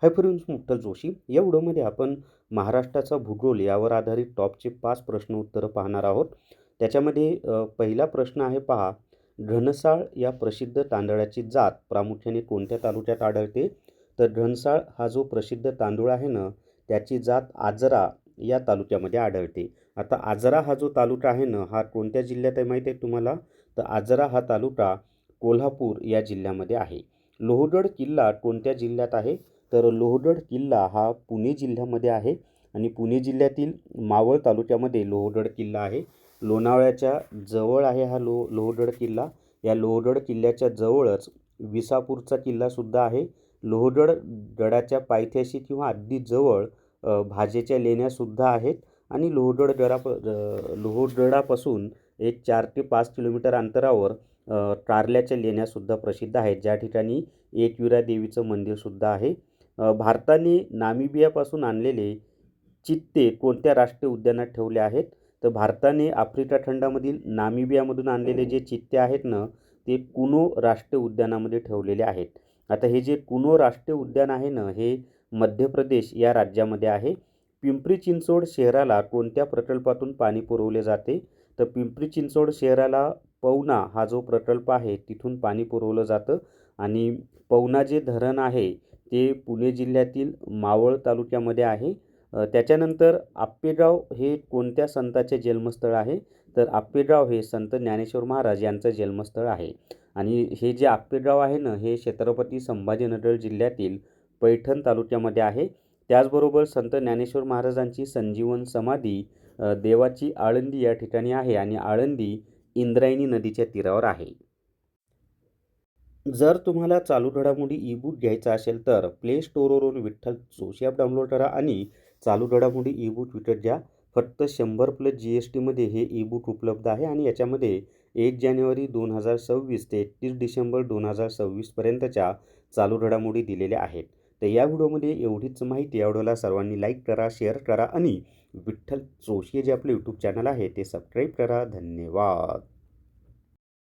Hi friends, Vitthal Joshi. या व्हिडिओमध्ये आपण महाराष्ट्राचा भूगोल यावर आधारित टॉपचे 5 प्रश्न उत्तरं पाहणार आहोत. त्याच्यामध्ये पहिला प्रश्न आहे पहा, घनसाळ या प्रसिद्ध तांदळाची जात प्रामुख्याने कोणत्या तालुक्यात आढळते? तर घनसाळ हा जो प्रसिद्ध तांदूळ आहे ना, त्याची जात आजरा या तालुक्यामध्ये आढळते. आता आजरा हा जो तालुका आहे ना, हा कोणत्या जिल्ह्यात आहे माहिती आहे तुम्हाला? तर आजरा हा तालुका कोल्हापूर या जिल्ह्यामध्ये आहे. लोहगड किल्ला कोणत्या जिल्ह्यात आहे? तर लोहगड किल्ला हा पुणे जिल्ह्यामध्ये आहे आणि पुणे जिल्ह्यातील मावळ तालुक्यामध्ये लोहगड किल्ला आहे. लोणावळ्याच्या जवळ आहे हा लोहगड किल्ला. या लोहगड किल्ल्याच्या जवळच विसापूरचा किल्लासुद्धा आहे. लोहगड गडाच्या पायथ्याशी किंवा अगदी जवळ भाजेच्या लेण्यासुद्धा आहेत आणि लोहगडापासून एक 4 ते 5 किलोमीटर अंतरावर कारल्याच्या लेण्यासुद्धा प्रसिद्ध आहेत, ज्या ठिकाणी एकविरा देवीचं मंदिरसुद्धा आहे. भारताने नामिबियापासून आणलेले चित्ते कोणत्या राष्ट्रीय उद्यानात ठेवले आहेत? तर भारताने आफ्रिका खंडामधील नामिबियामधून आणलेले जे चित्ते आहेत ना, ते कुनो राष्ट्रीय उद्यानामध्ये ठेवलेले आहेत. आता हे जे कुनो राष्ट्रीय उद्यान आहे ना, हे मध्य प्रदेश या राज्यामध्ये आहे. पिंपरी चिंचवड शहराला कोणत्या प्रकल्पातून पाणी पुरवले जाते? तर पिंपरी चिंचवड शहराला पवना हा जो प्रकल्प आहे तिथून पाणी पुरवलं जातं आणि पवना जे धरण आहे ते पुणे जिल्ह्यातील मावळ तालुक्यामध्ये आहे. त्याच्यानंतर आप्पेगाव हे कोणत्या संताचे जन्मस्थळ आहे? तर आप्पेगाव हे संत ज्ञानेश्वर महाराज यांचं जन्मस्थळ आहे आणि हे जे आप्पेगाव आहे ना, हे छत्रपती संभाजीनगर जिल्ह्यातील पैठण तालुक्यामध्ये आहे. त्याचबरोबर संत ज्ञानेश्वर महाराजांची संजीवन समाधी देवाची आळंदी या ठिकाणी आहे आणि आळंदी इंद्रायणी नदीच्या तीरावर आहे. जर तुम्हाला चालू घडामोडी ई-बुक घ्यायचा असेल तर प्ले स्टोअरवरून विठ्ठल जोशी ॲप डाउनलोड करा आणि चालू घडामोडी ई-बुक विकत घ्या. फक्त 100+ GSTमध्ये हे ई-बुक उपलब्ध आहे आणि याच्यामध्ये 1 जानेवारी 2026 ते 31 डिसेंबर 2026 पर्यंतच्या चालू घडामोडी दिलेल्या आहेत. तर या व्हिडिओमध्ये एवढीच माहिती. या व्हिडिओला सर्वांनी लाईक करा, शेअर करा आणि विठ्ठल जोशी जे आपले यूट्यूब चॅनल आहे ते सबस्क्राईब करा. धन्यवाद.